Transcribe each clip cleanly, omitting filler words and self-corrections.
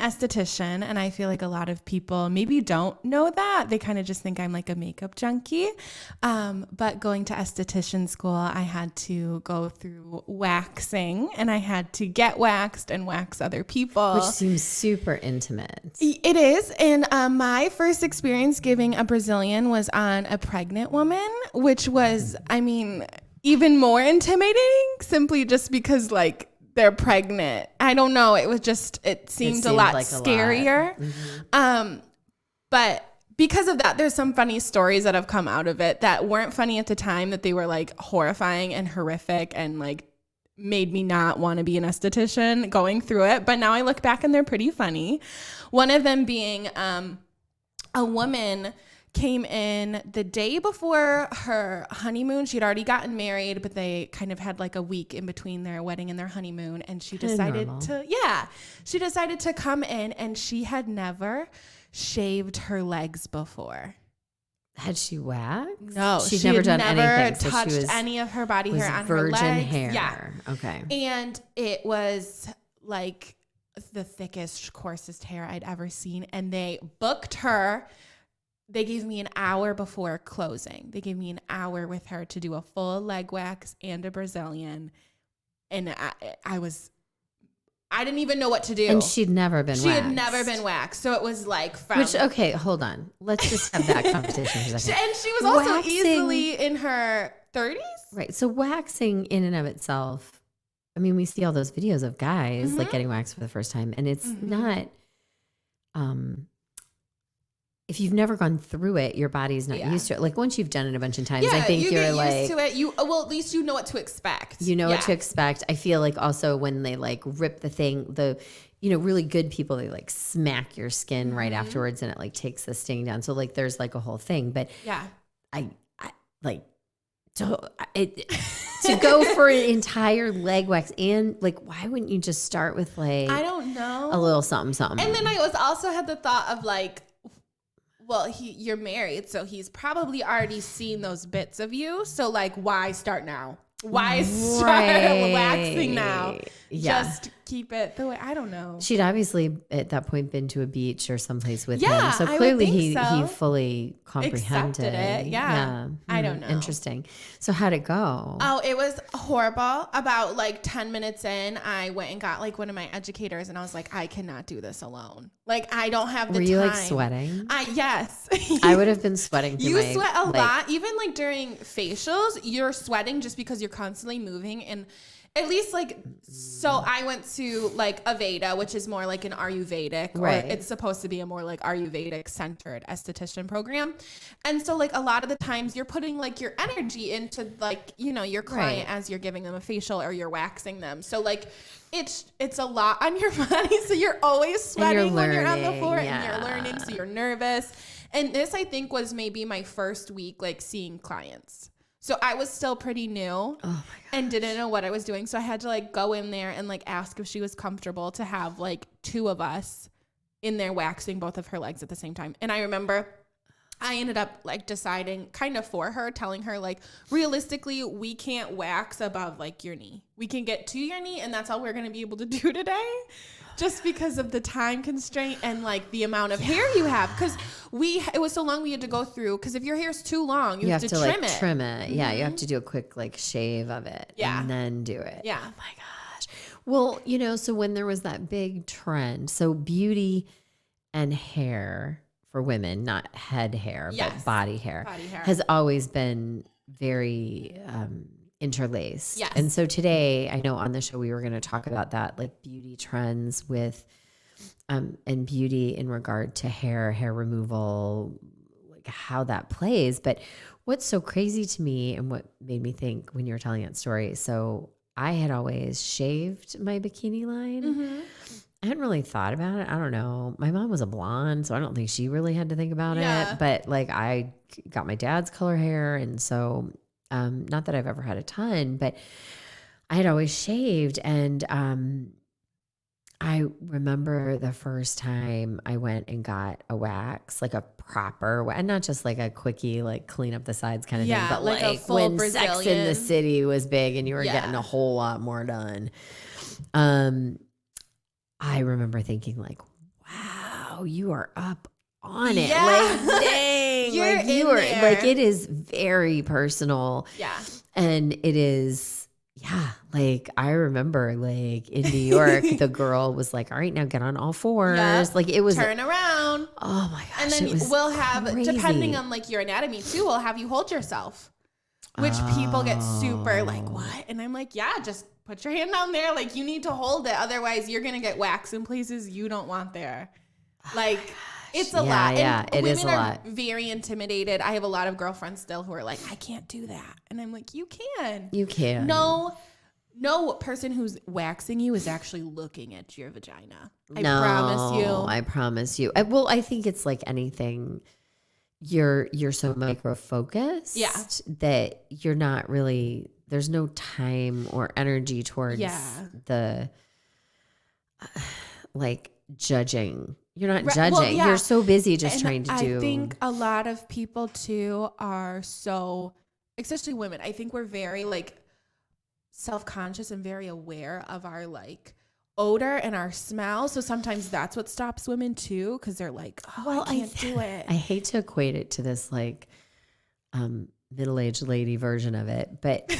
esthetician, and I feel like a lot of people maybe don't know that. They kind of just think I'm like a makeup junkie. But going to esthetician school, I had to go through waxing, and I had to get waxed and wax other people. Which seems super intimate. It is. And my first experience giving a Brazilian was on a pregnant woman, which was, I mean, even more intimidating simply just because like they're pregnant. I don't know. It was just, it seemed a lot like scarier. But because of that, there's some funny stories that have come out of it that weren't funny at the time, that they were like horrifying and horrific and like made me not want to be an esthetician going through it. But now I look back and they're pretty funny. One of them being a woman came in the day before her honeymoon. She'd already gotten married, but they kind of had like a week in between their wedding and their honeymoon. And she decided she decided to come in, and she had never shaved her legs before. Had she waxed? No, she'd never done anything. So touched she was, any of her body hair on virgin her legs. hair. Yeah. Okay. And it was like the thickest, coarsest hair I'd ever seen. And they booked her. They gave me an hour before closing. They gave me an hour with her to do a full leg wax and a Brazilian. And I didn't even know what to do. And she'd never been waxed. She had never been waxed. So it was like okay, hold on. Let's just have that conversation for a second. And she was also easily in her 30s. Right. So waxing in and of itself, I mean, we see all those videos of guys like getting waxed for the first time, and it's not, if you've never gone through it, your body's not used to it. Like once you've done it a bunch of times, I think you're like used to it. At least you know what to expect. You know what to expect. I feel like also when they like rip the thing, really good people, they like smack your skin right afterwards, and it like takes the sting down. So like there's like a whole thing, but I like to go for an entire leg wax, and like why wouldn't you just start with like, I don't know, a little something. And then I also had the thought of like, well, you're married, so he's probably already seen those bits of you. So like, why start now? Why start waxing now? Yeah. Just keep it the way, I don't know. She'd obviously at that point been to a beach or someplace with him. So clearly he fully comprehended it. Yeah. I don't know. Interesting. So how'd it go? Oh, it was horrible. About like 10 minutes in, I went and got like one of my educators, and I was like, I cannot do this alone. Like, I don't have the time. Were you like sweating? Yes. I would have been sweating. You sweat a lot. Even like during facials, you're sweating just because you're constantly moving. And at least like, so I went to like Aveda, which is more like an Ayurvedic, or it's supposed to be a more like Ayurvedic centered esthetician program. And so like a lot of the times you're putting like your energy into like, your client as you're giving them a facial or you're waxing them. So like it's a lot on your body. So you're always sweating when you're on the floor and you're learning. So you're nervous. And this, I think, was maybe my first week like seeing clients. So I was still pretty new and didn't know what I was doing. So I had to like go in there and like ask if she was comfortable to have like two of us in there waxing both of her legs at the same time. And I remember I ended up like deciding kind of for her, telling her like, realistically, we can't wax above like your knee. We can get to your knee, and that's all we're going to be able to do today. Just because of the time constraint and like the amount of hair you have. Because it was so long we had to go through. Because if your hair's too long, you have to trim it. Trim it. Mm-hmm. Yeah, you have to do a quick like shave of it. Yeah. And then do it. Yeah. Oh my gosh. Well, so when there was that big trend, so beauty and hair for women, not head hair, but body hair, has always been very interlaced. Yes. And so today, I know on the show we were going to talk about that, like beauty trends with and beauty in regard to hair removal, like how that plays. But what's so crazy to me and what made me think when you were telling that story, so I had always shaved my bikini line. Mm-hmm. I hadn't really thought about it. I don't know. My mom was a blonde, so I don't think she really had to think about it. But like I got my dad's color hair, and so not that I've ever had a ton, but I had always shaved. And I remember the first time I went and got a wax, like a proper wax, not just like a quickie, like clean up the sides kind of thing, but like a full when Brazilian. Sex in the City was big and you were getting a whole lot more done. I remember thinking like, oh, you are up on it. Yeah. Like, dang. You're like, in there. like, it is very personal. Yeah. And it is, yeah. Like, I remember, like, in New York, the girl was like, all right, now get on all fours. Yep. Like, it was. Turn around. Oh, my gosh. And then we'll have, crazy. depending on, like, your anatomy, too, we'll have you hold yourself. Which people get super, like, what? And I'm like, yeah, just put your hand down there. Like, you need to hold it. Otherwise, you're going to get wax in places you don't want there. Like, it's a lot. Yeah, and it is a women lot. are very intimidated. I have a lot of girlfriends still who are like, I can't do that. And I'm like, you can. You can. No person who's waxing you is actually looking at your vagina. I promise you. Well, I think it's like anything. You're so micro focused that you're not really, there's no time or energy towards the like judging. You're not judging. Well, you're so busy just trying to do. I think a lot of people too are so, especially women, I think we're very like self-conscious and very aware of our like odor and our smell. So sometimes that's what stops women too, because they're like, oh, well, I can't do it. I hate to equate it to this like middle-aged lady version of it, but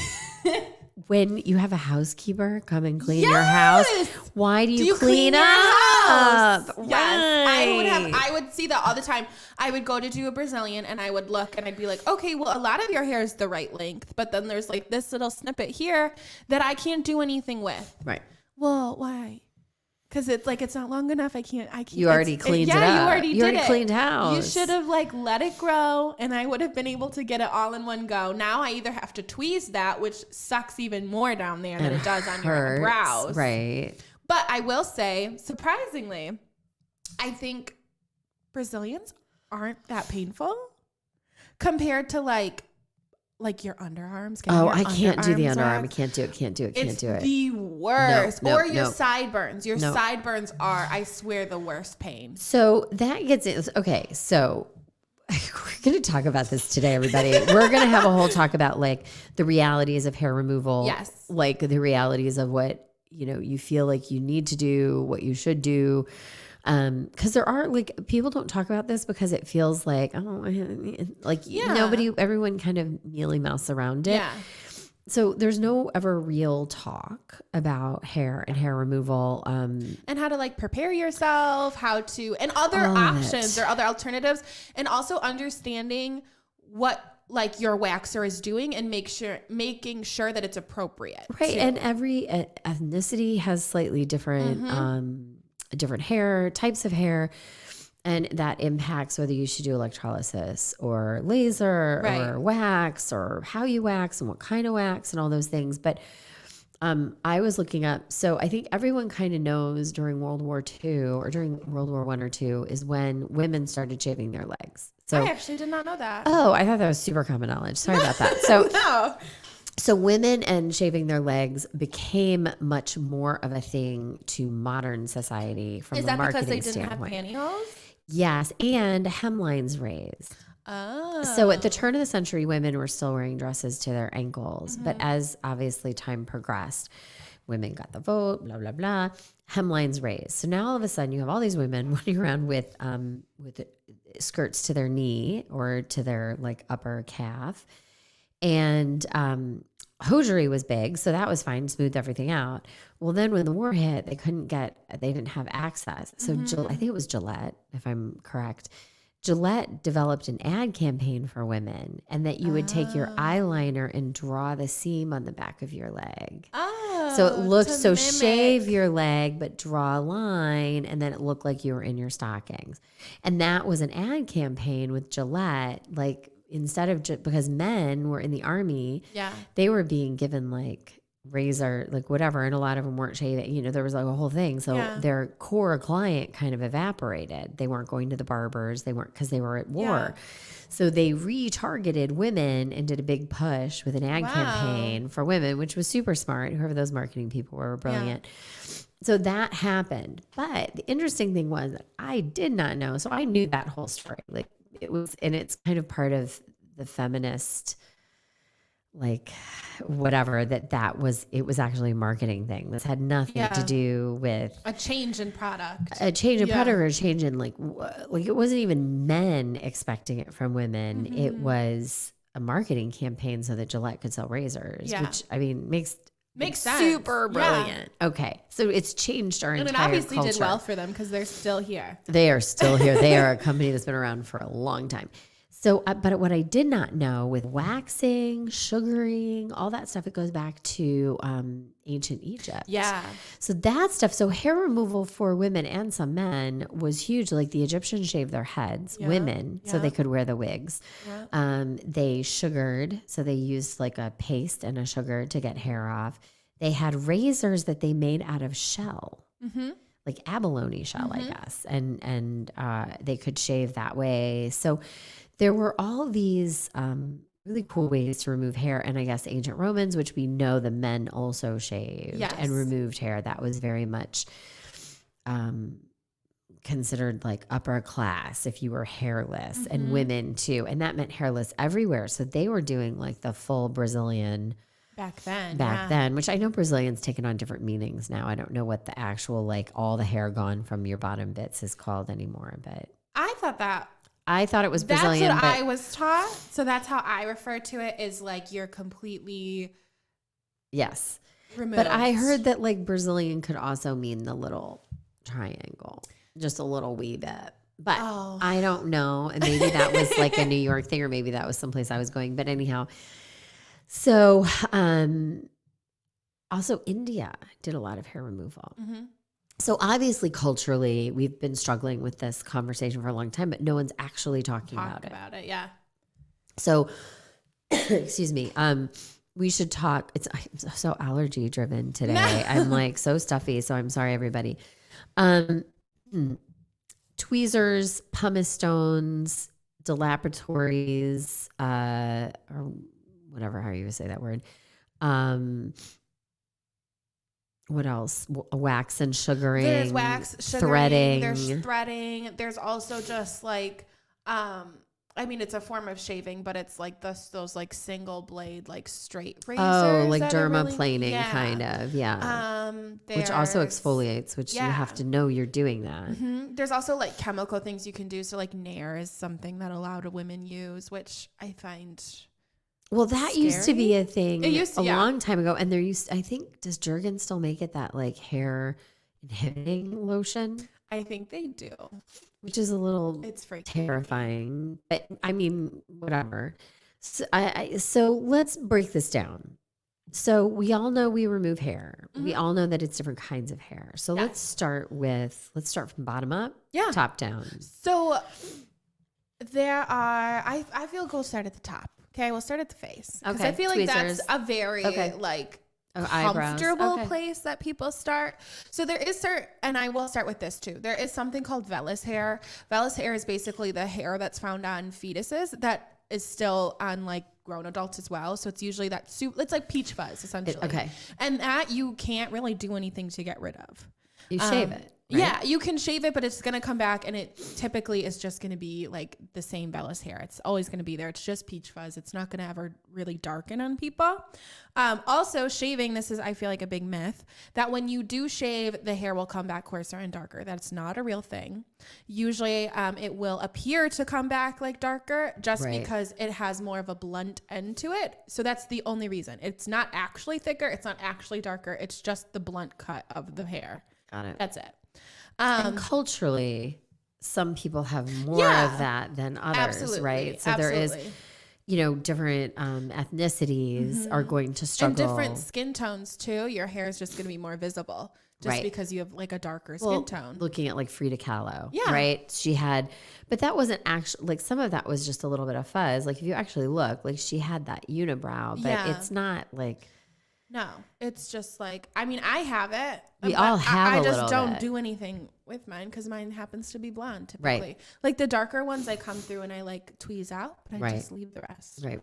when you have a housekeeper come and clean your house, why do you clean up? Yes, right. I would see that all the time. I would go to do a Brazilian and I would look and I'd be like, okay, well, a lot of your hair is the right length, but then there's like this little snippet here that I can't do anything with. Right. Well, why? Because it's like, it's not long enough. I can't. You already cleaned it up. Yeah, you already did it. Cleaned house. You should have like let it grow and I would have been able to get it all in one go. Now I either have to tweeze that, which sucks even more down there than it does on your brows. Right. But I will say, surprisingly, I think Brazilians aren't that painful compared to like your underarms. I can't do the underarm. I can't do it. It's the worst. No, your sideburns. Your sideburns are, I swear, the worst pain. So that gets it. Okay, so we're going to talk about this today, everybody. We're going to have a whole talk about like the realities of hair removal. Yes. Like the realities of what, you feel like you need to do, what you should do. Because there are like, people don't talk about this because it feels like, everyone kind of mealy mouse around it. Yeah. So there's no ever real talk about hair and hair removal. And how to like prepare yourself, and other options or other alternatives, and also understanding what like your waxer is doing and making sure that it's appropriate. Right. Too. And every ethnicity has slightly different, different hair, types of hair. And that impacts whether you should do electrolysis or laser or wax or how you wax and what kind of wax and all those things. But I was looking up. So I think everyone kind of knows during World War II or during World War I or II is when women started shaving their legs. So I actually did not know that. Oh, I thought that was super common knowledge. Sorry about that. So So women and shaving their legs became much more of a thing to modern society from a marketing standpoint. Is that because they didn't have pantyhose? Yes, and hemlines raised. Oh. So at the turn of the century, women were still wearing dresses to their ankles. But as obviously time progressed, women got the vote, blah, blah, blah, hemlines raised. So now all of a sudden you have all these women running around with skirts to their knee or to their like upper calf. And hosiery was big, so that was fine, smoothed everything out. Well, then when the war hit, they didn't have access. So I think it was Gillette, if I'm correct. Gillette developed an ad campaign for women, and that you would take your eyeliner and draw the seam on the back of your leg. Oh, so it looked shave your leg, but draw a line, and then it looked like you were in your stockings. And that was an ad campaign with Gillette, like instead of because men were in the army, they were being given like razor, like whatever, and a lot of them weren't shaving. There was like a whole thing. So their core client kind of evaporated. They weren't going to the barbers. They weren't because they were at war. So they retargeted women and did a big push with an ad campaign for women, which was super smart. Whoever those marketing people were brilliant. So that happened. But the interesting thing was I did not know. So I knew that whole story. Like it was, and it's kind of part of the feminist like whatever, that was, it was actually a marketing thing. This had nothing to do with a change in product, or a change in like it wasn't even men expecting it from women. It was a marketing campaign so that Gillette could sell razors, which I mean makes sense. Super brilliant. Yeah. Okay. So it's changed our entire culture. And it obviously did well for them because they're still here. They are still here. They are a company that's been around for a long time. So, but what I did not know with waxing, sugaring, all that stuff, it goes back to ancient Egypt. Yeah. So that stuff, so hair removal for women and some men was huge. Like the Egyptians shaved their heads, women, so they could wear the wigs. Yeah. They sugared, so they used like a paste and a sugar to get hair off. They had razors that they made out of shell. Mm-hmm. Like abalone shell, I guess. And they could shave that way. So there were all these really cool ways to remove hair. And I guess ancient Romans, which we know the men also shaved and removed hair. That was very much considered like upper class if you were hairless, and women too. And that meant hairless everywhere. So they were doing like the full Brazilian back then, which I know Brazilian's taken on different meanings now. I don't know what the actual, like all the hair gone from your bottom bits is called anymore, but I thought it was Brazilian. That's what I was taught. So that's how I refer to it, is like you're completely removed. But I heard that like Brazilian could also mean the little triangle, just a little wee bit. But I don't know. And maybe that was like a New York thing, or maybe that was someplace I was going. But anyhow, so also India did a lot of hair removal. Mm-hmm. So obviously, culturally, we've been struggling with this conversation for a long time, but no one's actually talking about it. Yeah. So, excuse me. We should talk. I'm so allergy driven today. I'm like so stuffy. So I'm sorry, everybody. Tweezers, pumice stones, dilapidatories, or whatever, how you would say that word. What else? Wax and sugaring. There's wax, sugaring, threading. There's threading. There's also just like, I mean, it's a form of shaving, but it's like those like single blade, like straight razors. Oh, like dermaplaning kind of. Yeah. Which also exfoliates, which you have to know you're doing that. Mm-hmm. There's also like chemical things you can do. So like Nair is something that a lot of women use, which I find... Well, that scary. Used to be a thing a long time ago. And I think, does Jergens still make it that like hair inhibiting lotion? I think they do. Which is a little terrifying. But I mean, whatever. So, so let's break this down. So we all know we remove hair. Mm-hmm. We all know that it's different kinds of hair. So let's start from bottom up, top down. So there are, I feel we'll start at the top. Okay, we'll start at the face. Because I feel like that's a very comfortable place that people start. So there is and I will start with this too. There is something called vellus hair. Vellus hair is basically the hair that's found on fetuses that is still on like grown adults as well. So it's usually it's like peach fuzz essentially. And that you can't really do anything to get rid of. You shave it. Right? Yeah, you can shave it, but it's going to come back, and it typically is just going to be like the same vellus hair. It's always going to be there. It's just peach fuzz. It's not going to ever really darken on people. Also, shaving, this is, I feel like, a big myth, that when you do shave, the hair will come back coarser and darker. That's not a real thing. Usually, it will appear to come back like darker just because it has more of a blunt end to it. So that's the only reason. It's not actually thicker. It's not actually darker. It's just the blunt cut of the hair. Got it. That's it. And culturally, some people have more of that than others, right? So there is, different ethnicities are going to struggle. And different skin tones too. Your hair is just going to be more visible just because you have like a darker skin tone. Looking at like Frida Kahlo, right? She had, but that wasn't actually, like some of that was just a little bit of fuzz. Like if you actually look, like she had that unibrow, but it's not like... No, it's just like, I mean, I have it. We all have I just don't do anything with mine because mine happens to be blonde typically. Right. Like the darker ones I come through and I like tweeze out, but I just leave the rest. Right.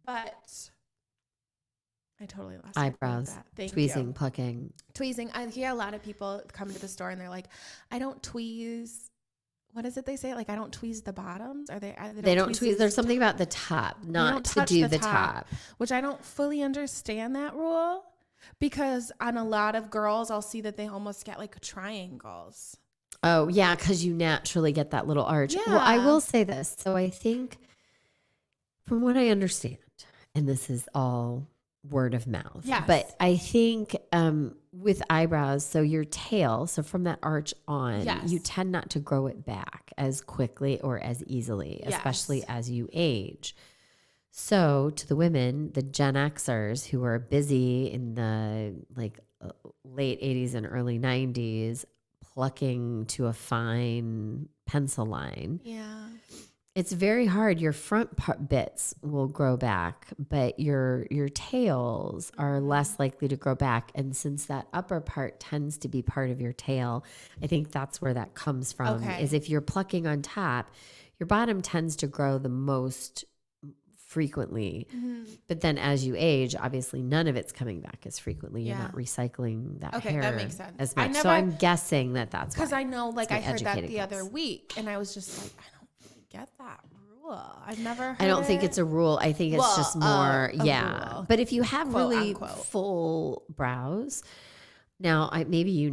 But I totally lost eyebrows, tweezing, plucking. Tweezing. I hear a lot of people come to the store and they're like, I don't tweeze what is it they say? Like, I don't tweeze the bottoms. They don't tweeze. There's something about the top, not to do the top. Which I don't fully understand that rule, because on a lot of girls, I'll see that they almost get like triangles. Oh, yeah, because you naturally get that little arch. Yeah. Well, I will say this. So I think, from what I understand, and this is all word of mouth, yes. but I think with eyebrows, so your tail, so from that arch on, yes. you tend not to grow it back as quickly or as easily, yes. especially as you age. So to the women, the Gen Xers who are busy in the like late 80s and early 90s, plucking to a fine pencil line. Yeah. It's very hard. Your front bits will grow back, but your tails are less likely to grow back. And since that upper part tends to be part of your tail, I think that's where that comes from. Okay. Is if you're plucking on top, your bottom tends to grow the most frequently. Mm-hmm. But then as you age, obviously none of it's coming back as frequently. You're not recycling that hair that makes sense. as much. So I'm guessing that's because I know, like, I heard that the guess. other week, and I was just like, I don't really get that rule. I've never heard I don't think it's a rule. I think it's just more, rule. But if you have Quote, really unquote. full brows, now maybe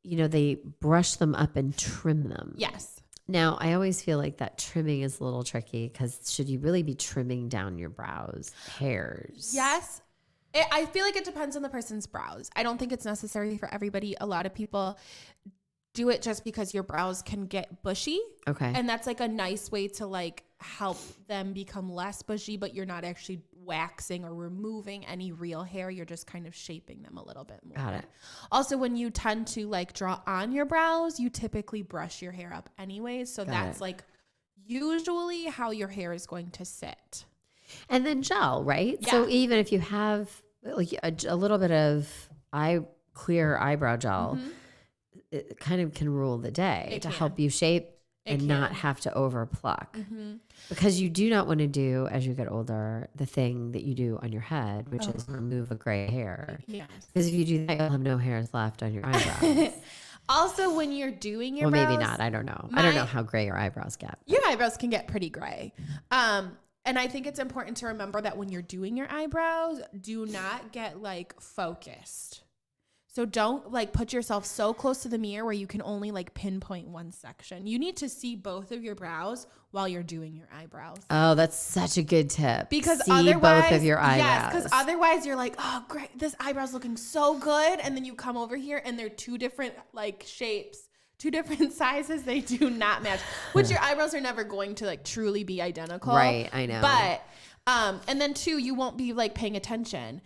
they brush them up and trim them. Yes. Now, I always feel like that trimming is a little tricky, because should you really be trimming down your brows hairs? Yes. I feel like it depends on the person's brows. I don't think it's necessary for everybody. A lot of people do it just because your brows can get bushy. Okay. And that's like a nice way to like help them become less bushy, but you're not actually waxing or removing any real hair. You're just kind of shaping them a little bit more. Got it. Also, when you tend to like draw on your brows, you typically brush your hair up anyways. So that's like usually how your hair is going to sit. And then gel, right? Yeah. So even if you have like a little bit of clear eyebrow gel, it kind of can rule the day to help you shape and not have to over pluck. Because you do not want to do, as you get older, the thing that you do on your head, which is remove a gray hair. Yes. Because if you do that, you'll have no hairs left on your eyebrows. Also, when you're doing your brows, maybe not. I don't know. I don't know how gray your eyebrows get. Your eyebrows can get pretty gray. And I think it's important to remember that when you're doing your eyebrows, do not get like focused. So don't like put yourself so close to the mirror where you can only like pinpoint one section. You need to see both of your brows while you're doing your eyebrows. Oh, that's such a good tip. Because see otherwise, both of your eyebrows. Yes, because otherwise you're like, oh, great, this eyebrow's looking so good. And then you come over here and they're two different like shapes, two different sizes. They do not match, which your eyebrows are never going to like truly be identical. Right, I know. But, and then two, you won't be like paying attention.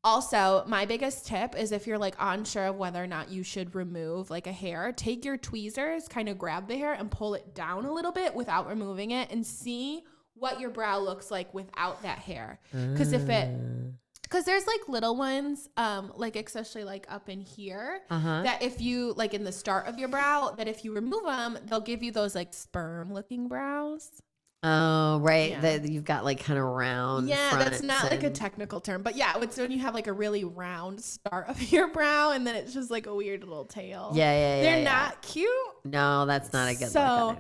Also, my biggest tip is if you're like unsure of whether or not you should remove like a hair, take your tweezers, kind of grab the hair and pull it down a little bit without removing it and see what your brow looks like without that hair. Because there's like little ones, like especially like up in here, that if you like in the start of your brow, that if you remove them, they'll give you those like sperm looking brows. Oh, right. Yeah. You've got like kind of round. Yeah, that's not like a technical term, but yeah, it's when you have like a really round start of your brow and then it's just like a weird little tail. Yeah. They're not cute. No, that's not a good look on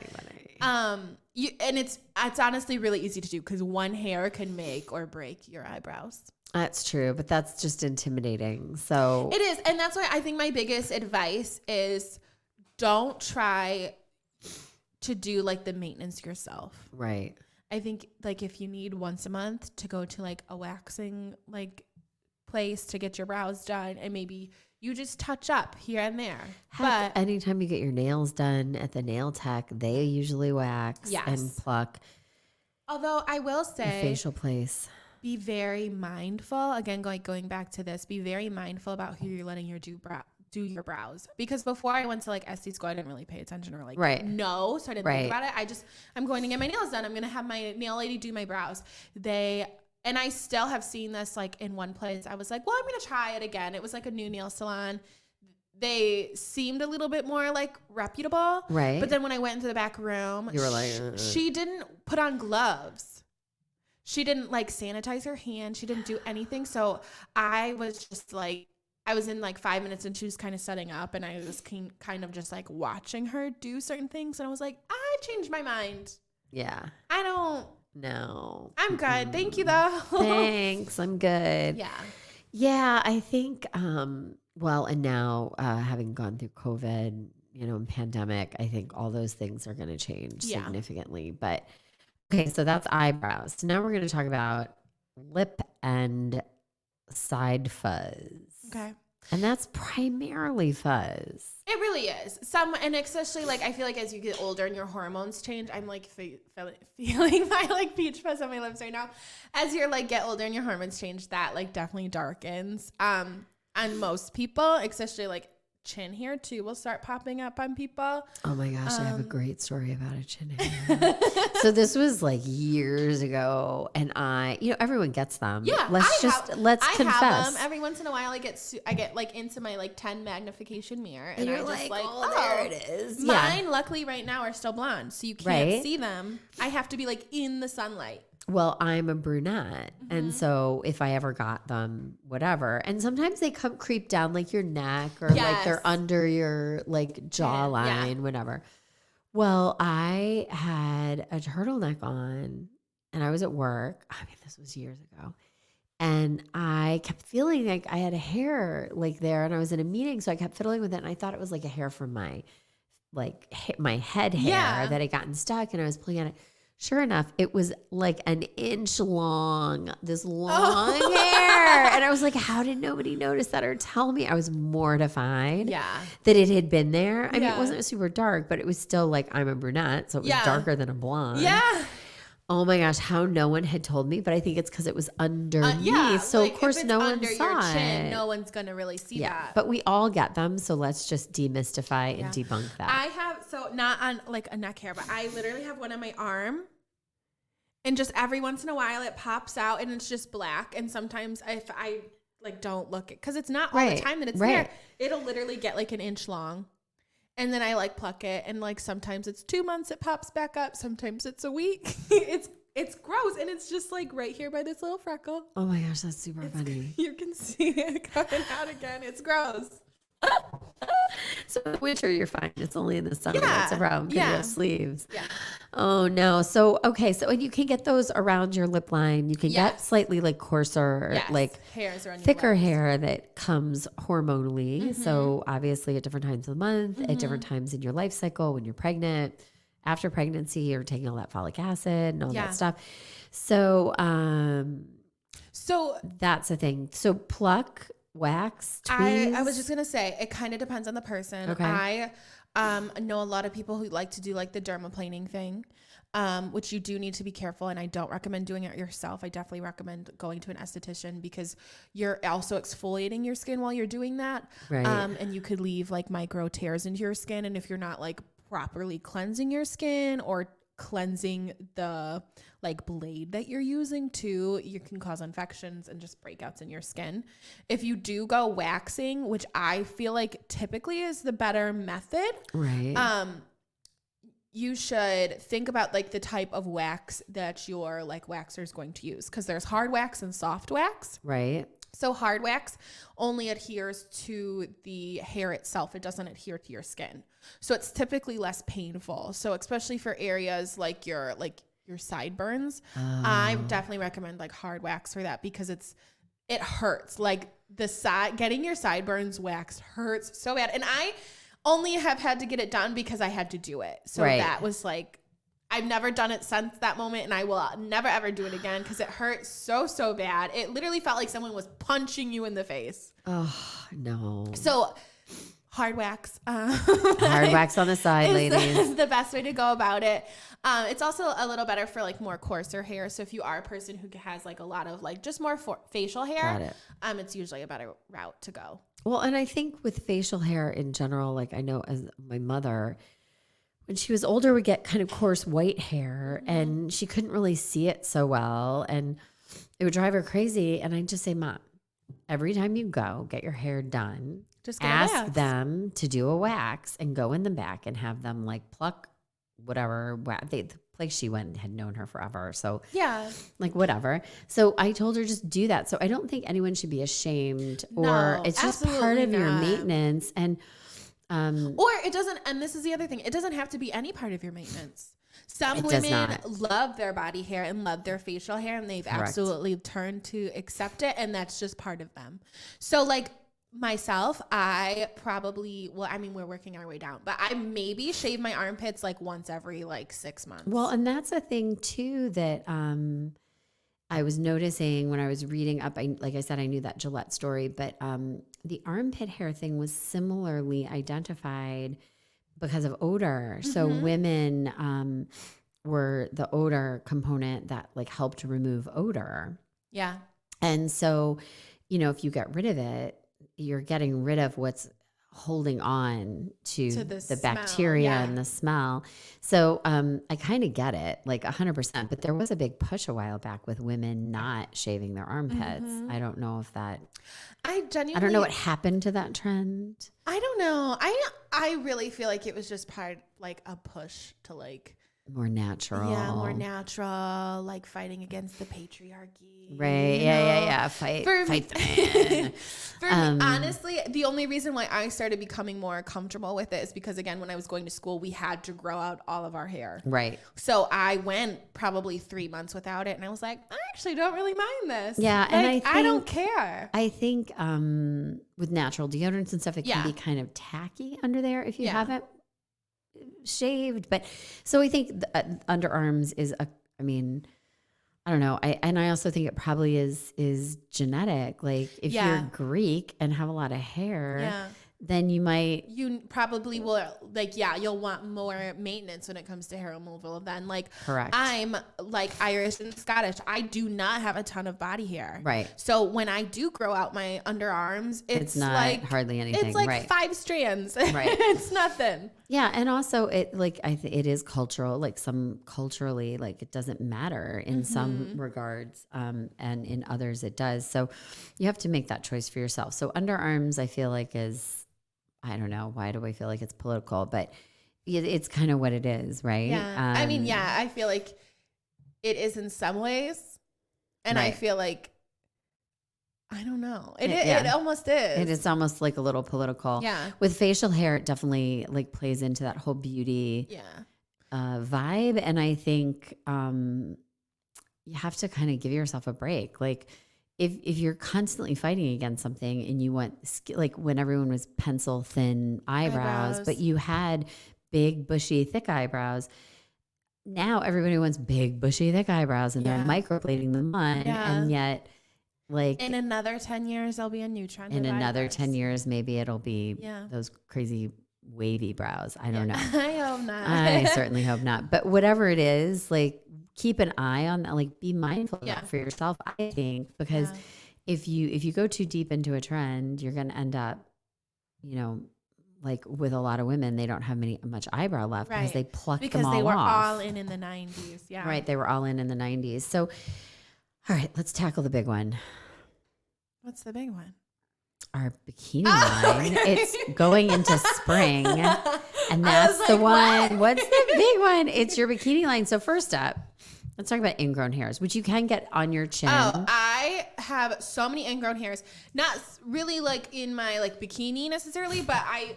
anybody. And it's honestly really easy to do because one hair can make or break your eyebrows. That's true, but that's just intimidating. So it is, and that's why I think my biggest advice is don't try to do like the maintenance yourself. Right. I think like if you need once a month to go to like a waxing like place to get your brows done and maybe you just touch up here and there. But anytime you get your nails done at the nail tech, they usually wax and pluck. Although I will say facial place. Be very mindful. Again, going back to this, be very mindful about who you're letting do your brows, because before I went to like Estee school, I didn't really pay attention or like so I didn't think about it. I'm going to get my nails done. I'm gonna have my nail lady do my brows. And I still have seen this like in one place. I was like, well, I'm gonna try it again. It was like a new nail salon. They seemed a little bit more like reputable, right? But then when I went into the back room, you were like, she didn't put on gloves. She didn't like sanitize her hand. She didn't do anything. So I was just like, I was in like 5 minutes and she was kind of setting up and I was kind of just like watching her do certain things. And I was like, I changed my mind. Yeah. I don't. No. I'm good. Thank you though. Thanks. I'm good. Yeah. Yeah. I think, well, and now having gone through COVID, and pandemic, I think all those things are going to change significantly. But okay, so that's eyebrows. So now we're going to talk about lip and side fuzz. Okay. And that's primarily fuzz. It really is. And especially like, I feel like as you get older and your hormones change, I'm like feeling my like peach fuzz on my lips right now. As you're like get older and your hormones change, that like definitely darkens. On most people, especially like chin hair too will start popping up on people. Oh my gosh, I have a great story about a chin hair. So this was like years ago, and everyone gets them. Yeah, let's confess. I have them every once in a while. I get like into my like 10 magnification mirror, and you're I just like, there it is. Mine, luckily, right now are still blonde, so you can't see them. I have to be like in the sunlight. Well, I'm a brunette, and so if I ever got them, whatever. And sometimes they creep down like your neck or like they're under your like jawline, whatever. Well, I had a turtleneck on, and I was at work. I mean, this was years ago. And I kept feeling like I had a hair like there, and I was in a meeting, so I kept fiddling with it, and I thought it was like a hair from my head hair that had gotten stuck, and I was pulling at it. Sure enough, it was like an inch long, this long hair. And I was like, how did nobody notice that or tell me? I was mortified that it had been there. I mean, it wasn't super dark, but it was still like, I'm a brunette, so it was darker than a blonde. Yeah. Oh my gosh, how no one had told me, but I think it's because it was underneath. So like of course no one saw your chin, it. no one's gonna really see that. But we all get them, so let's just demystify and debunk that. I have, so not on like a neck hair, but I literally have one on my arm. And just every once in a while it pops out and it's just black. And sometimes if I like don't look it, because it's not all the time that it's there, it'll literally get like an inch long. And then I like pluck it, and like sometimes it's 2 months it pops back up, sometimes it's a week. It's gross, and it's just like right here by this little freckle. Oh my gosh, that's super funny. You can see it coming out again. It's gross. So in the winter you're fine. It's only in the summer that's a problem because you have sleeves. Yeah. Oh no. So okay. So and you can get those around your lip line. You can get slightly like coarser, like hairs around thicker hair that comes hormonally. So obviously at different times of the month, at different times in your life cycle, when you're pregnant, after pregnancy, you're taking all that folic acid and all that stuff. So so that's the thing. So pluck, wax, tweeze. I was just gonna say it kind of depends on the person. Okay. I know a lot of people who like to do like the dermaplaning thing, which you do need to be careful, and I don't recommend doing it yourself. I definitely recommend going to an esthetician because you're also exfoliating your skin while you're doing that. Right. And you could leave like micro tears into your skin, and if you're not like properly cleansing your skin or cleansing the like blade that you're using too, you can cause infections and just breakouts in your skin. If you do go waxing, which I feel like typically is the better method, right? You should think about like the type of wax that your like waxer is going to use, because there's hard wax and soft wax. Right. So hard wax only adheres to the hair itself. It doesn't adhere to your skin. So it's typically less painful. So especially for areas like your sideburns, I definitely recommend like hard wax for that, because it hurts. Like getting your sideburns waxed hurts so bad. And I only have had to get it done because I had to do it. So that was like, I've never done it since that moment, and I will never ever do it again because it hurt so bad. It literally felt like someone was punching you in the face. Oh no. So hard wax. Hard wax on the side, ladies. Is the best way to go about it. It's also a little better for like more coarser hair. So if you are a person who has like a lot of like just more facial hair, it's usually a better route to go. Well, and I think with facial hair in general, like I know as my mother, when she was older, would get kind of coarse white hair, and she couldn't really see it so well, and it would drive her crazy. And I'd just say, Mom, every time you go get your hair done, just ask them to do a wax and go in the back and have them like pluck whatever. They like she had known her forever. So yeah, like whatever. So I told her just do that. So I don't think anyone should be ashamed or it's just part of your maintenance. And, or it doesn't, and this is the other thing, it doesn't have to be any part of your maintenance. Some women love their body hair and love their facial hair, and they've absolutely turned to accept it, and that's just part of them. So like myself, I probably, well, I mean, we're working our way down, but I maybe shave my armpits like once every like 6 months. Well, and that's a thing too that I was noticing when I was reading up. Like I said, I knew that Gillette story, but the armpit hair thing was similarly identified because of odor. So women were the odor component that like helped remove odor. Yeah. And so, you know, if you get rid of it, you're getting rid of what's holding on to the bacteria and the smell. So I kind of get it, like 100%. But there was a big push a while back with women not shaving their armpits. I don't know if that... I don't know what happened to that trend. I don't know. I really feel like it was just part, like a push to like... More natural. Yeah, more natural, like fighting against the patriarchy. Right, yeah. Fight the man. For me, honestly, the only reason why I started becoming more comfortable with it is because, again, when I was going to school, we had to grow out all of our hair. Right. So I went probably 3 months without it, and I was like, I actually don't really mind this. Yeah, like, and I don't care. I think with natural deodorants and stuff, it can be kind of tacky under there if you haven't shaved. But so I think underarms is I don't know. I also think it probably is genetic. Like if you're Greek and have a lot of hair, then you probably will, like, you'll want more maintenance when it comes to hair removal than like, correct. I'm like Irish and Scottish. I do not have a ton of body hair. Right. So when I do grow out my underarms, it's not like hardly anything. It's like 5 strands. Right. It's nothing. Yeah. And also it like, it is cultural, like culturally, like it doesn't matter in some regards. And in others it does. So you have to make that choice for yourself. So underarms, I feel like I don't know. Why do I feel like it's political? But it's kind of what it is, right? Yeah. I feel like it is in some ways. And I feel like, I don't know. It almost is. It is almost like a little political. Yeah. With facial hair, it definitely like plays into that whole beauty vibe. And I think you have to kind of give yourself a break. Like, if you're constantly fighting against something and you want, like when everyone was pencil thin eyebrows, but you had big, bushy, thick eyebrows, now everybody wants big, bushy, thick eyebrows and they're microblading them on. And yet, like... in another 10 years, there'll be a new trend. In another 10 years, maybe it'll be those crazy wavy brows. I don't know. I hope not. I certainly hope not. But whatever it is, like... keep an eye on that, like be mindful of that for yourself, I think, because if you go too deep into a trend, you're going to end up, you know, like with a lot of women, they don't have much eyebrow left because they plucked them all off. Because they were all in the 90s. Yeah. Right. They were all in the 90s. So, all right, let's tackle the big one. What's the big one? Our bikini line. Okay. It's going into spring. And that's the one. What's the big one? It's your bikini line. So first up, let's talk about ingrown hairs, which you can get on your chin. Oh, I have so many ingrown hairs. Not really like in my like bikini necessarily, but I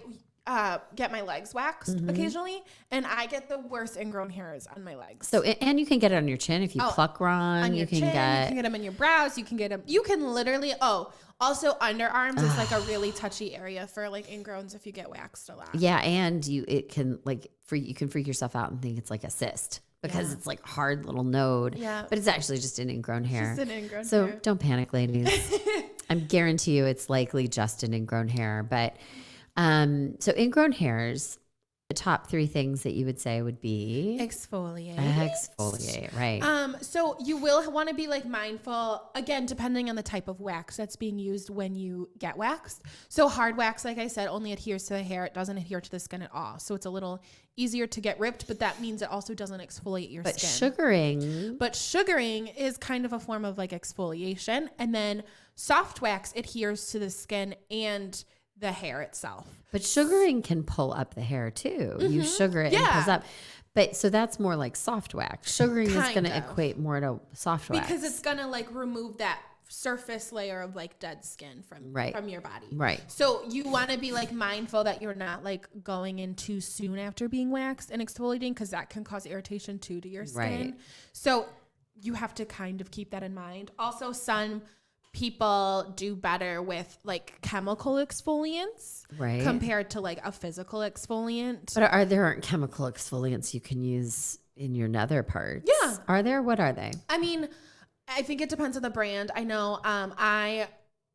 get my legs waxed occasionally, and I get the worst ingrown hairs on my legs. So, and you can get it on your chin if you pluck wrong. On your chin, you can get them in your brows. You can get them. You can literally. Also underarms is like a really touchy area for like ingrowns if you get waxed a lot. Yeah, and you can freak yourself out and think it's like a cyst. Because it's like hard little node. Yeah. But it's actually just an ingrown hair. Just an ingrown hair. So don't panic, ladies. I guarantee you it's likely just an ingrown hair. But so ingrown hairs, the top 3 things that you would say would be exfoliate, right? So you will want to be like mindful, again, depending on the type of wax that's being used when you get waxed. So hard wax, like I said, only adheres to the hair. It doesn't adhere to the skin at all. So it's a little easier to get ripped, but that means it also doesn't exfoliate your skin. But sugaring is kind of a form of like exfoliation, and then soft wax adheres to the skin and the hair itself. But sugaring can pull up the hair too. You sugar it and it pulls up. But so that's more like soft wax. Sugaring is going to equate more to soft wax. Because it's going to like remove that surface layer of like dead skin from your body. Right. So you want to be like mindful that you're not like going in too soon after being waxed and exfoliating, because that can cause irritation too to your skin. Right. So you have to kind of keep that in mind. Also, some people do better with like chemical exfoliants compared to like a physical exfoliant. But aren't chemical exfoliants you can use in your nether parts? Yeah. Are there? What are they? I mean, I think it depends on the brand. I know I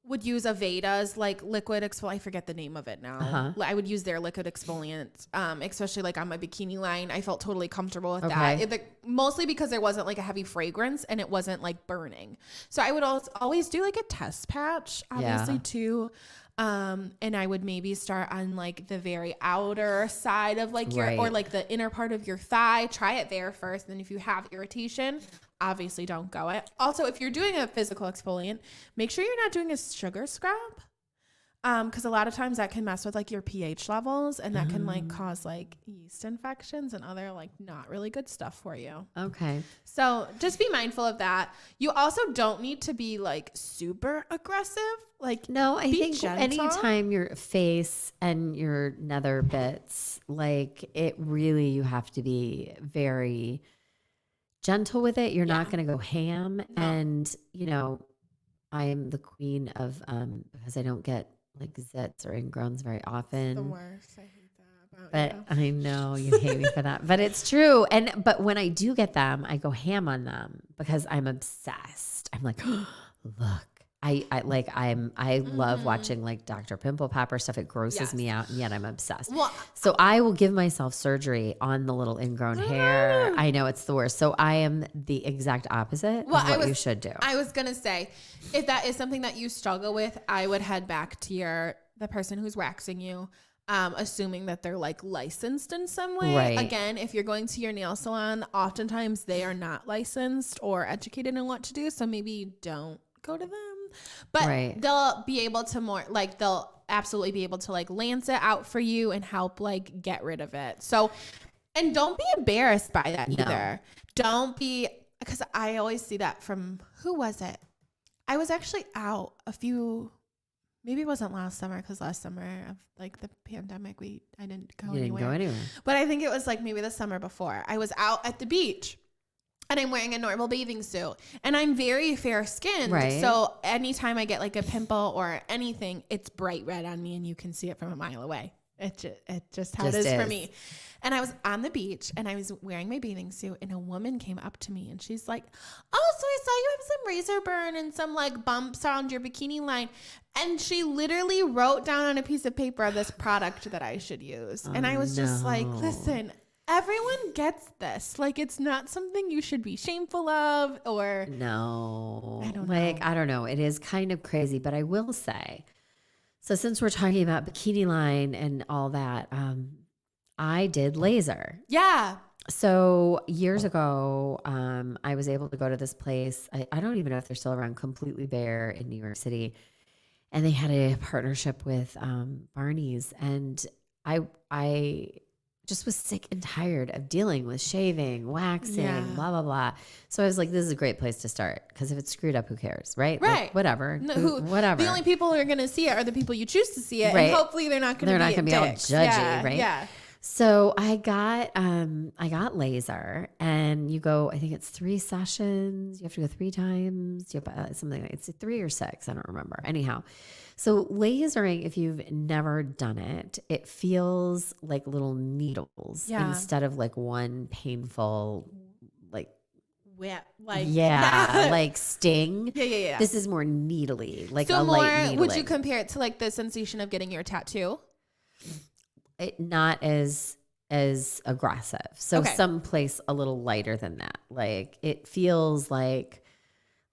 would use Aveda's like liquid exfoliant. I forget the name of it now. I would use their liquid exfoliant, especially like on my bikini line. I felt totally comfortable with that. Mostly because there wasn't like a heavy fragrance and it wasn't like burning. So I would always do like a test patch, obviously too. And I would maybe start on like the very outer side of like your, or like the inner part of your thigh. Try it there first. And if you have irritation, obviously don't go it. Also, if you're doing a physical exfoliant, make sure you're not doing a sugar scrub. Because a lot of times that can mess with like your pH levels, and that can like cause like yeast infections and other like not really good stuff for you. Okay. So just be mindful of that. You also don't need to be like super aggressive. Like, no, I think gentle. Anytime your face and your nether bits, like it really, you have to be very gentle with it. You're not going to go ham. No. And, you know, I am the queen of, because I don't get like zits or ingrowns very often. It's the worst. I hate that about but you. I know you hate me for that, but it's true. But when I do get them, I go ham on them because I'm obsessed. I'm like, oh, look. I love watching like Dr. Pimple Popper stuff. It grosses me out, and yet I'm obsessed. Well, so I will give myself surgery on the little ingrown hair. I know it's the worst. So I am the exact opposite of what you should do. I was going to say, if that is something that you struggle with, I would head back to the person who's waxing you, assuming that they're like licensed in some way. Right. Again, if you're going to your nail salon, oftentimes they are not licensed or educated in what to do. So maybe don't go to them. But they'll be able to they'll absolutely be able to like lance it out for you and help like get rid of it. So, and don't be embarrassed by that either. Don't be, because I always see that from, who was it? I was actually out maybe it wasn't last summer, because last summer of like the pandemic, I didn't go anywhere. But I think it was like maybe the summer before. I was out at the beach. And I'm wearing a normal bathing suit, and I'm very fair skinned. Right. So anytime I get like a pimple or anything, it's bright red on me, and you can see it from a mile away. It just how it is for me. And I was on the beach, and I was wearing my bathing suit, and a woman came up to me, and she's like, "Oh, so I saw you have some razor burn and some like bumps around your bikini line." And she literally wrote down on a piece of paper this product that I should use. And I was just like, listen, everyone gets this. Like, it's not something you should be shameful of, or no. I don't know. It is kind of crazy, but I will say, so since we're talking about bikini line and all that, I did laser. Yeah. So years ago, I was able to go to this place. I don't even know if they're still around, Completely Bare in New York City. And they had a partnership with Barney's. And I just was sick and tired of dealing with shaving, waxing, blah, blah, blah. So I was like, this is a great place to start, because if it's screwed up, who cares, right? Right. Like, whatever. Whatever. The only people who are going to see it are the people you choose to see it. Right. And hopefully they're not going to be all judgy, right? Yeah. So I got laser, and you go, I think it's 3 sessions. You have to go 3 times. You have something like, it's 3 or 6. I don't remember. Anyhow. So lasering, if you've never done it, it feels like little needles instead of like one painful, like whip, like like sting. Yeah. This is more needly, like so a light needling. Would you compare it to like the sensation of getting your tattoo? Not as aggressive. So someplace a little lighter than that. Like it feels like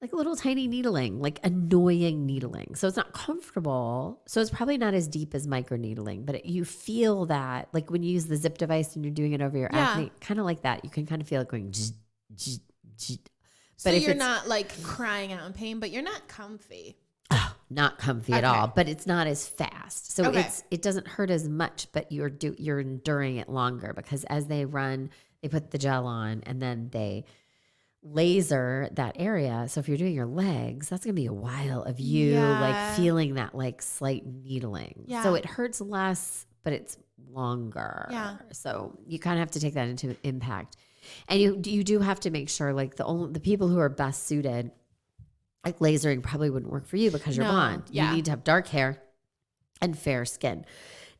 a little tiny needling, like annoying needling. So it's not comfortable. So it's probably not as deep as micro needling, but you feel that, like when you use the zip device and you're doing it over your acne, kind of like that. You can kind of feel it going. But so you're not like crying out in pain, but you're not comfy. Oh, not comfy at all, but it's not as fast. So it doesn't hurt as much, but you're enduring it longer, because as they run they put the gel on, and then they laser that area. So if you're doing your legs, that's going to be a while of you like feeling that like slight needling. Yeah. So it hurts less, but it's longer. Yeah. So you kind of have to take that into impact. And you do have to make sure like the people who are best suited, like lasering probably wouldn't work for you because you're blonde. Yeah. You need to have dark hair and fair skin.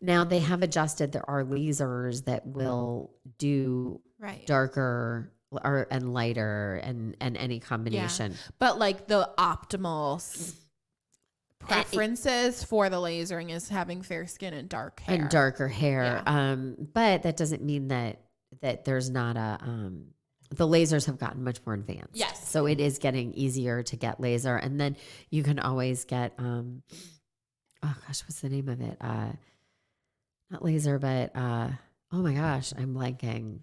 Now they have adjusted. There are lasers that will do darker and lighter and any combination. But like the optimal preferences for the lasering is having fair skin and dark hair. And darker hair. Yeah. But that doesn't mean that there's not the lasers have gotten much more advanced. Yes. So it is getting easier to get laser. And then you can always get, oh gosh, what's the name of it? Not laser, but, oh my gosh, I'm blanking.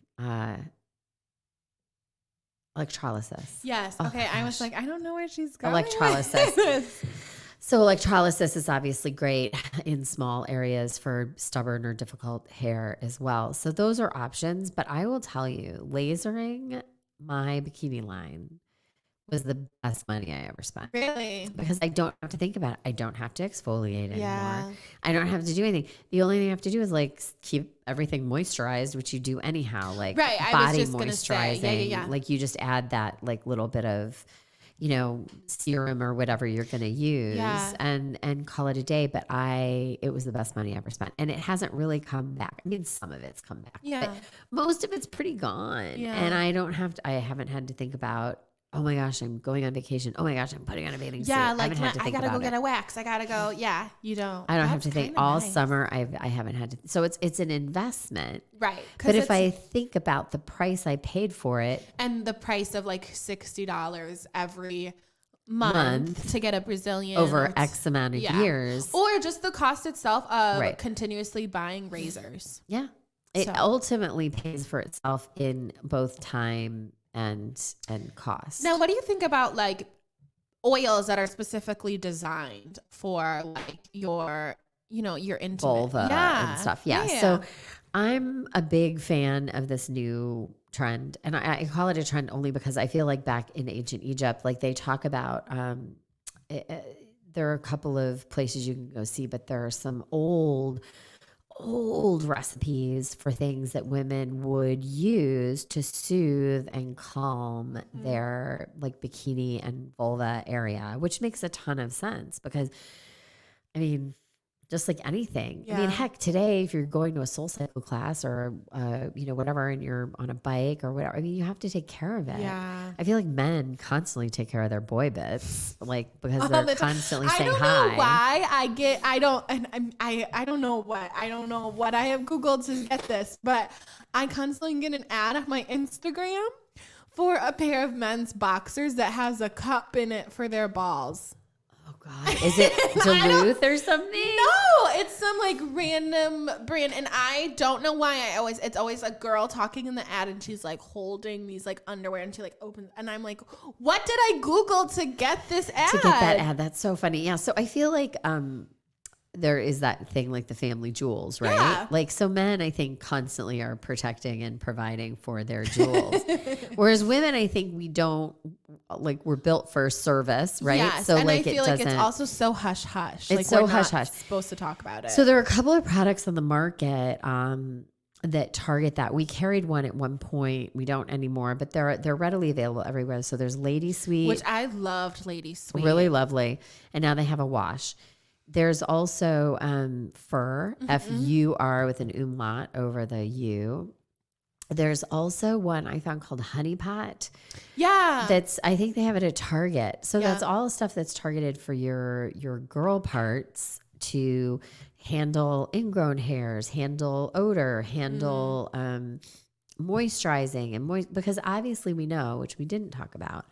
Electrolysis. Yes. Oh, okay. gosh. I was like, I don't know where she's going. Electrolysis. So electrolysis is obviously great in small areas for stubborn or difficult hair as well. So those are options. But I will tell you, lasering my bikini line was the best money I ever spent. Really? Because I don't have to think about it. I don't have to exfoliate anymore. I don't have to do anything. The only thing I have to do is like keep everything moisturized, which you do anyhow, like body moisturizing. Like you just add that like little bit of, serum or whatever you're going to use and call it a day. But it was the best money I ever spent. And it hasn't really come back. I mean, some of it's come back, but most of it's pretty gone. Yeah. And I haven't had to think about, oh my gosh, I'm going on vacation. Oh my gosh, I'm putting on a bathing suit. Yeah, like I gotta go get a wax. I gotta go. Yeah, you don't. I don't have to think all summer. I haven't had to. So it's an investment, right? But if I think about the price I paid for it, and the price of like $60 every month to get a Brazilian over X amount of years, or just the cost itself of continuously buying razors. Yeah, it ultimately pays for itself in both time and cost. Now, what do you think about like oils that are specifically designed for like your intimate vulva and stuff? Yeah. So I'm a big fan of this new trend, and I call it a trend only because I feel like back in ancient Egypt, like they talk about, there are a couple of places you can go see, but there are some old recipes for things that women would use to soothe and calm their like bikini and vulva area, which makes a ton of sense because, I mean, just like anything. I mean, heck, today, if you're going to a SoulCycle class or, whatever, and you're on a bike or whatever, I mean, you have to take care of it. Yeah. I feel like men constantly take care of their boy bits, like, because they're constantly saying hi. I don't know why I don't know what I have Googled to get this, but I constantly get an ad on my Instagram for a pair of men's boxers that has a cup in it for their balls. Oh God. Is it Duluth or something? No, it's some like random brand. And I don't know why it's always a girl talking in the ad and she's like holding these like underwear and she like opens and I'm like, what did I Google to get this ad? To get that ad. That's so funny. Yeah. So I feel like there is that thing like the family jewels, right? Yeah. Like, so men, I think, constantly are protecting and providing for their jewels. Whereas women, I think we don't, like, we're built for service, right? Yes. So and like, I feel like it's also so hush hush. It's like, so we're hush not hush. Supposed to talk about it. So there are a couple of products on the market that target that. We carried one at one point. We don't anymore, but they're readily available everywhere. So there's Lady Sweet, which I loved. Lady Sweet, really lovely, and now they have a wash. There's also Fur, F-U-R with an umlaut over the U. There's also one I found called Honey Pot. Yeah. I think they have it at Target. So that's all stuff that's targeted for your girl parts to handle ingrown hairs, handle odor, handle moisturizing and because obviously we know, which we didn't talk about,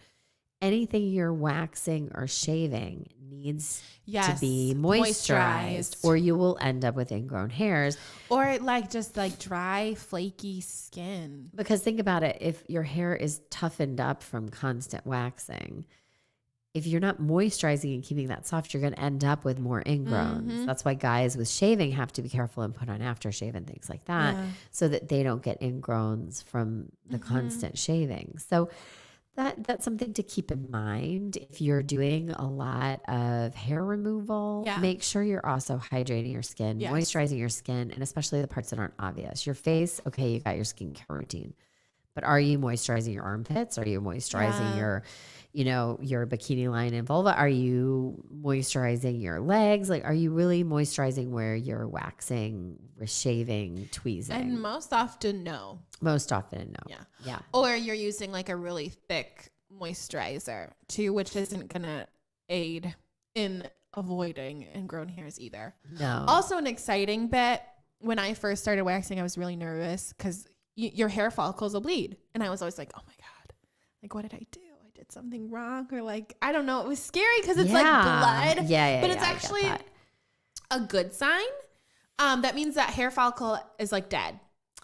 anything you're waxing or shaving needs to be moisturized or you will end up with ingrown hairs. Or like just like dry, flaky skin. Because think about it, if your hair is toughened up from constant waxing, if you're not moisturizing and keeping that soft, you're going to end up with more ingrowns. Mm-hmm. That's why guys with shaving have to be careful and put on aftershave and things like that, so that they don't get ingrowns from the constant shaving. So that's something to keep in mind. If you're doing a lot of hair removal, make sure you're also hydrating your skin, moisturizing your skin, and especially the parts that aren't obvious. Your face, okay, you got your skincare routine, but are you moisturizing your armpits? Are you moisturizing your, your bikini line and vulva? Are you moisturizing your legs? Like, are you really moisturizing where you're waxing, shaving, tweezing? And most often, no. Most often, no. Yeah. Or you're using like a really thick moisturizer too, which isn't going to aid in avoiding ingrown hairs either. No. Also, an exciting bit, when I first started waxing, I was really nervous because your hair follicles will bleed. And I was always like, oh my God, like, what did I do? I did something wrong. Or like, I don't know. It was scary because it's like blood. Yeah. But it's actually a good sign. That means that hair follicle is like dead.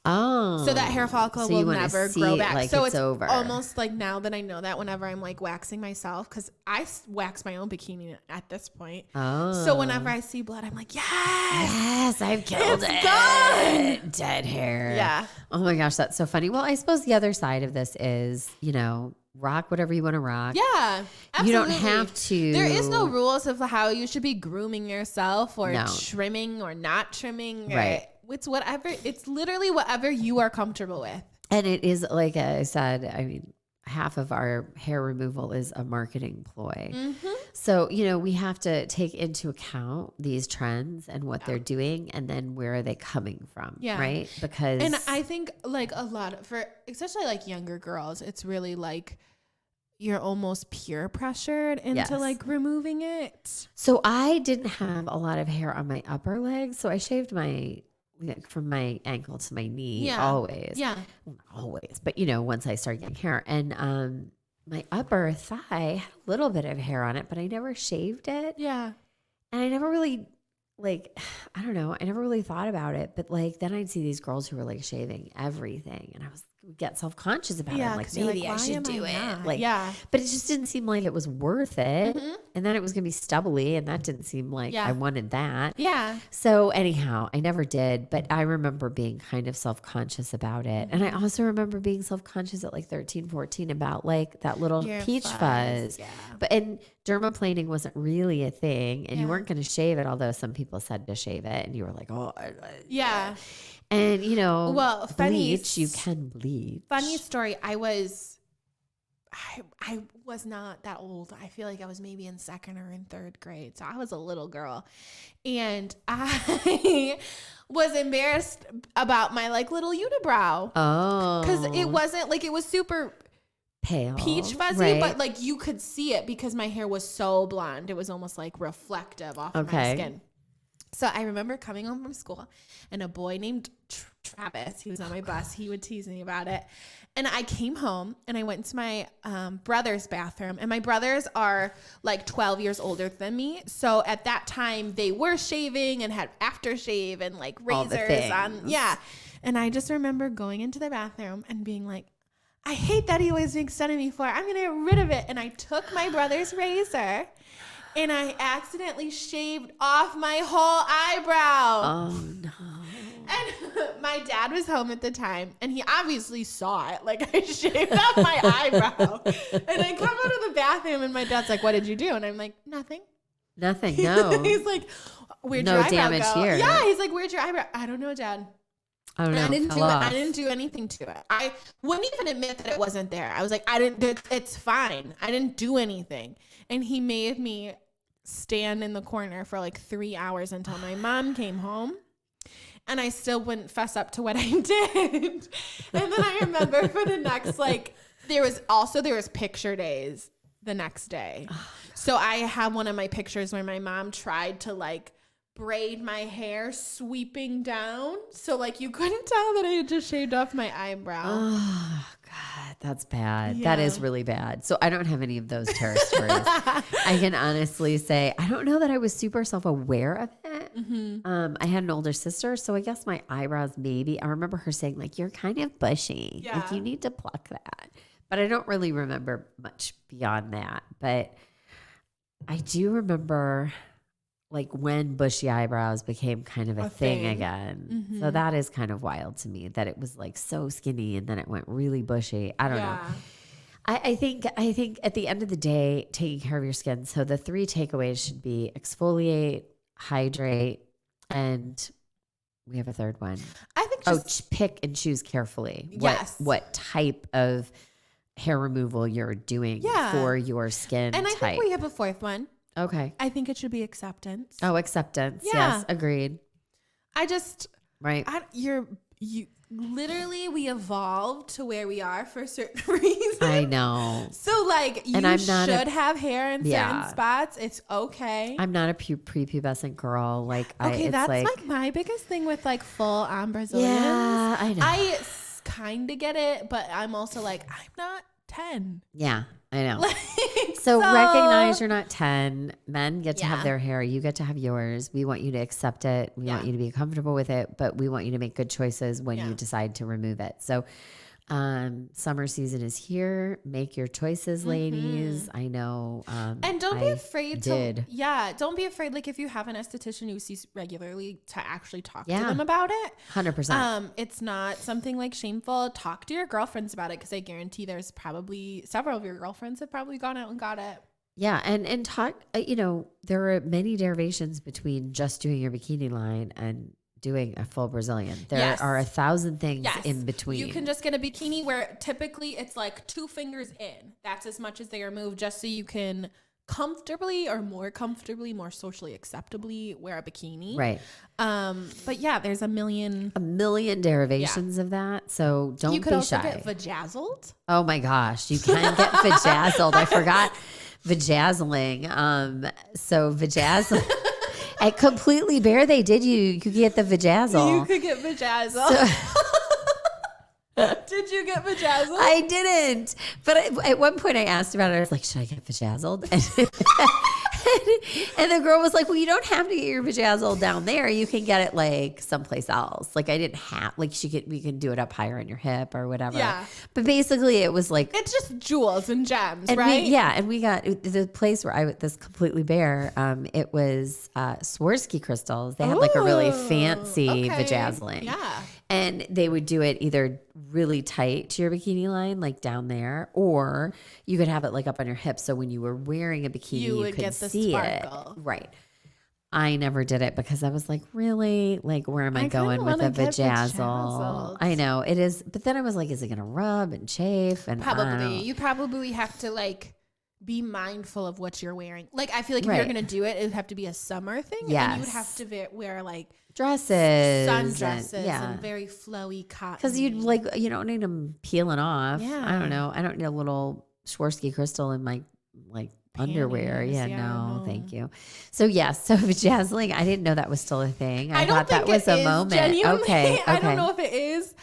Oh. So that hair follicle will never grow back. Like so it's over. Almost like now that I know that, whenever I'm like waxing myself, because I wax my own bikini at this point. Oh. So whenever I see blood, I'm like, yes, I've killed it. Gone. Dead hair. Yeah. Oh my gosh, that's so funny. Well, I suppose the other side of this is, rock whatever you want to rock. Yeah, absolutely. You don't have to. There is no rules of how you should be grooming yourself or trimming or not trimming. Right. It's whatever. It's literally whatever you are comfortable with. And it is, like I said, I mean, half of our hair removal is a marketing ploy. Mm-hmm. So, we have to take into account these trends and what they're doing, and then where are they coming from, right? Because, and I think like a lot for especially like younger girls, it's really like you're almost peer pressured into like removing it. So I didn't have a lot of hair on my upper legs, so I shaved from my ankle to my knee always. Yeah. Well, not always, but once I started getting hair, and my upper thigh had a little bit of hair on it, but I never shaved it. Yeah. And I never really I don't know. I never really thought about it, but like then I'd see these girls who were like shaving everything, and I would get self-conscious about it. I'm like, maybe I should do it. But it just didn't seem like it was worth it. Mm-hmm. And then it was going to be stubbly, and that didn't seem like I wanted that. Yeah. So anyhow, I never did, but I remember being kind of self-conscious about it. And I also remember being self-conscious at like 13, 14 about like that little peach fuzz. Yeah. And dermaplaning wasn't really a thing, and you weren't going to shave it, although some people said to shave it, and you were like, oh, yeah. And bleach, you can bleach. Funny story. I was not that old. I feel like I was maybe in second or in third grade. So I was a little girl, and I was embarrassed about my like little unibrow. Oh, because it wasn't like, it was super pale, peach fuzzy, but like you could see it because my hair was so blonde. It was almost like reflective off of my skin. So I remember coming home from school, and a boy named Travis, he was on my bus. He would tease me about it. And I came home, and I went into my brother's bathroom, and my brothers are like 12 years older than me. So at that time they were shaving and had aftershave and like razors on. Yeah. And I just remember going into the bathroom and being like, I hate that he always makes fun of me for it. I'm going to get rid of it. And I took my brother's razor, and I accidentally shaved off my whole eyebrow. Oh, no. And my dad was home at the time, and he obviously saw it. Like, I shaved off my eyebrow. And I come out of the bathroom, and my dad's like, what did you do? And I'm like, nothing. Nothing, no. He's like, where'd your eyebrow damage go? here. Yeah, he's like, where'd your eyebrow? I don't know, Dad. I don't know. I didn't do anything to it. I wouldn't even admit that it wasn't there. I was like, it's fine. I didn't do anything. And he made me stand in the corner for like 3 hours until my mom came home. And I still wouldn't fess up to what I did. And then I remember for the next, like, there was picture days the next day. Oh, so I have one of my pictures where my mom tried to like braid my hair sweeping down. So like you couldn't tell that I had just shaved off my eyebrow. Oh God, that's bad. Yeah. That is really bad. So I don't have any of those terror stories. I can honestly say, I don't know that I was super self-aware of it. Mm-hmm. I had an older sister, so I guess my eyebrows maybe, I remember her saying like, you're kind of bushy. Yeah. Like you need to pluck that. But I don't really remember much beyond that. But I do remember like when bushy eyebrows became kind of a thing again. So that is kind of wild to me that it was like so skinny and then it went really bushy. I don't know. I think at the end of the day, taking care of your skin. So the 3 takeaways should be exfoliate, hydrate, and we have a third one. I think pick and choose carefully. Yes. What type of hair removal you're doing for your skin and I type. think we have a 4th one. Okay. I think it should be acceptance. Oh, acceptance. Yeah. Yes, agreed. Right. You literally, we evolved to where we are for a certain reason. I know. So like you should have hair in certain spots. It's okay. I'm not a prepubescent girl. Like that's like my biggest thing with like full on Brazilians. Yeah, I know. I kind of get it, but I'm also like, I'm not 10. Yeah, I know. So recognize you're not 10. Men get to have their hair. You get to have yours. We want you to accept it. We want you to be comfortable with it, but we want you to make good choices when you decide to remove it. So summer season is here. Make your choices, ladies. I know. And don't be afraid don't be afraid. Like if you have an esthetician you see regularly to actually talk to them about it. 100%. It's not something like shameful. Talk to your girlfriends about it. Cause I guarantee there's probably several of your girlfriends have probably gone out and got it. Yeah. And talk, there are many derivations between just doing your bikini line and doing a full Brazilian. There are 1,000 things in between. You can just get a bikini where typically it's like 2 fingers in. That's as much as they remove just so you can comfortably or more comfortably, more socially acceptably wear a bikini. Right. But yeah, there's a million derivations of that. So don't be shy. You could also get vajazzled. Oh my gosh. You can get vajazzled. I forgot vajazzling. So vajazzling. At Completely Bare, they did you could get the vajazzle. You could get vajazzle. Did you get vajazzled? I didn't. But at one point I asked about it. I was like, should I get vajazzled? And the girl was like, well, you don't have to get your vajazzle down there. You can get it like someplace else. Like I didn't have, like we can do it up higher on your hip or whatever. Yeah. But basically it was like. It's just jewels and gems, and right? And we got the place where this Completely Bare, it was Swarovski crystals. They had like a really fancy vajazzling. Yeah. And they would do it either really tight to your bikini line, like down there, or you could have it like up on your hips. So when you were wearing a bikini, you could get the see sparkle. It. Right. I never did it because I was like, really? Like, where am I going with a vajazzle? I know it is. But then I was like, is it going to rub and chafe? And probably. You probably have to like be mindful of what you're wearing. Like, I feel like if you're going to do it, it would have to be a summer thing. Yes. And you would have to wear like dresses, sundresses, and very flowy cotton. Because you don't need them peeling off. Yeah. I don't know. I don't need a little Swarovski crystal in my underwear. Yeah, no, thank you. So so vajazzling, I didn't know that was still a thing. I thought that was a moment. Genuinely. Okay. I don't know if it is.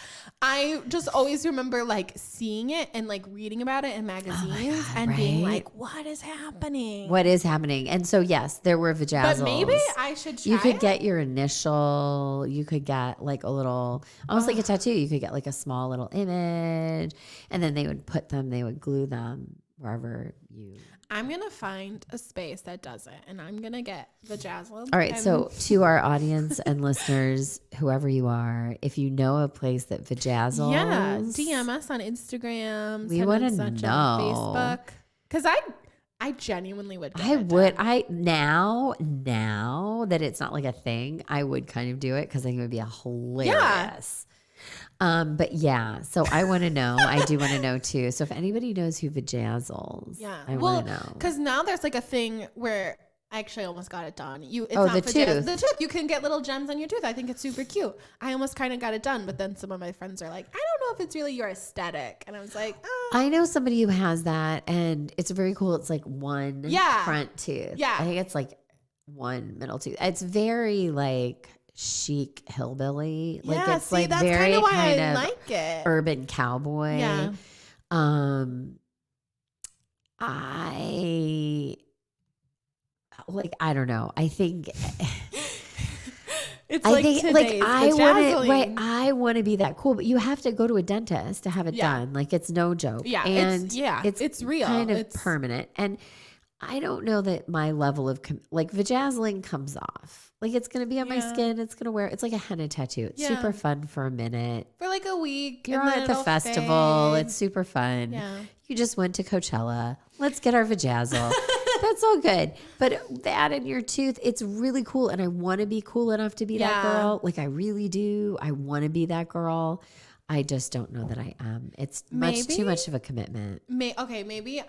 I just always remember like seeing it and like reading about it in magazines and being like, what is happening? What is happening? And so, yes, there were vajazzles. But maybe I should try You could get your initial, you could get like a little, almost like a tattoo. You could get like a small little image and then they would glue them wherever you. I'm going to find a space that does it and I'm going to get vajazzled. All right. So to our audience and listeners, whoever you are, if you know a place that vajazzles. Yeah. DM us on Instagram. We want to know. Facebook. Because I genuinely would. Now that it's not like a thing, I would kind of do it because I think it would be hilarious. But yeah, so I want to know. I do want to know too. So if anybody knows who vajazzles, I want to know. Because now there's like a thing where I actually almost got it done. The tooth. The tooth. You can get little gems on your tooth. I think it's super cute. I almost kind of got it done, but then some of my friends are like, I don't know if it's really your aesthetic. And I was like, I know somebody who has that, and it's very cool. It's like one front tooth. Yeah. I think it's like one middle tooth. It's very like chic hillbilly. Like it's like that's very why kind I of like it. Urban cowboy. Yeah. I don't know. I think it's I want to be that cool, but you have to go to a dentist to have it done. Like it's no joke. Yeah. And it's real. Kind of permanent. And I don't know that my level of like vajazzling comes off. Like it's going to be on my skin. It's going to wear, it's like a henna tattoo. It's super fun for a minute. For like a week. You're at the festival. Fade. It's super fun. Yeah. You just went to Coachella. Let's get our vajazzle. That's all good. But that in your tooth, it's really cool. And I want to be cool enough to be that girl. Like I really do. I want to be that girl. I just don't know that I am. It's much too much of a commitment. Maybe.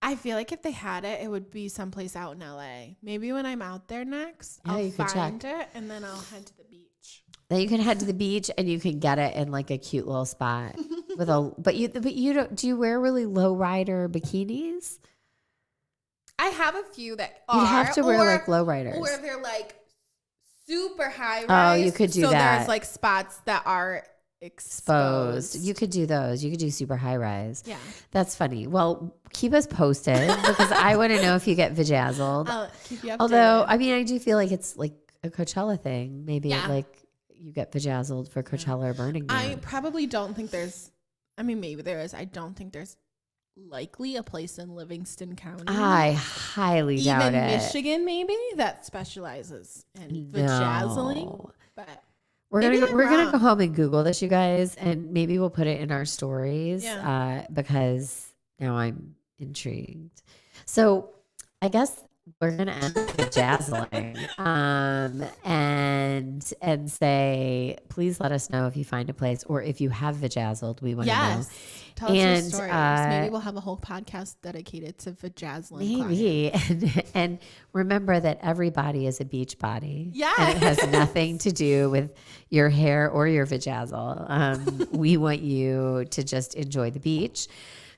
I feel like if they had it, it would be someplace out in LA. Maybe when I'm out there next, I'll find it and then I'll head to the beach. Then you can head to the beach and you can get it in like a cute little spot with but you don't, do you wear really low rider bikinis? I have a few that are. You have to wear like low riders. Or they're like super high rise. Oh, you could do that. So there's like spots that are exposed. You could do those. You could do super high rise. Yeah. That's funny. Well, keep us posted because I want to know if you get vajazzled. I'll keep you updated. Although, I mean, I do feel like it's like a Coachella thing. Maybe like you get vajazzled for Coachella or Burning Man. I probably don't think there's, I mean, maybe there is. I don't think there's likely a place in Livingston County. I highly doubt it. Even Michigan, maybe, that specializes in vajazzling. But we're gonna go home and Google this, you guys, and maybe we'll put it in our stories because now I'm intrigued. So I guess we're gonna end with vajazzling and say, please let us know if you find a place or if you have vajazzled. We want to know. Tell us your stories. Maybe we'll have a whole podcast dedicated to vajazzling. Maybe. And remember that every body is a beach body. Yeah. And it has nothing to do with your hair or your vajazzle. We want you to just enjoy the beach.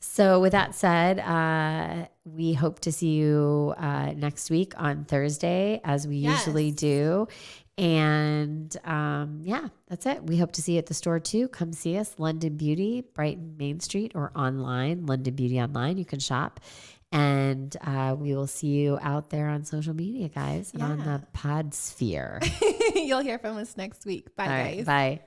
So with that said, we hope to see you next week on Thursday, as we usually do. And that's it. We hope to see you at the store too. Come see us, London Beauty, Brighton Main Street, or online, London Beauty online. You can shop. And we will see you out there on social media, guys, and on the pod sphere. You'll hear from us next week. Bye, guys. Bye.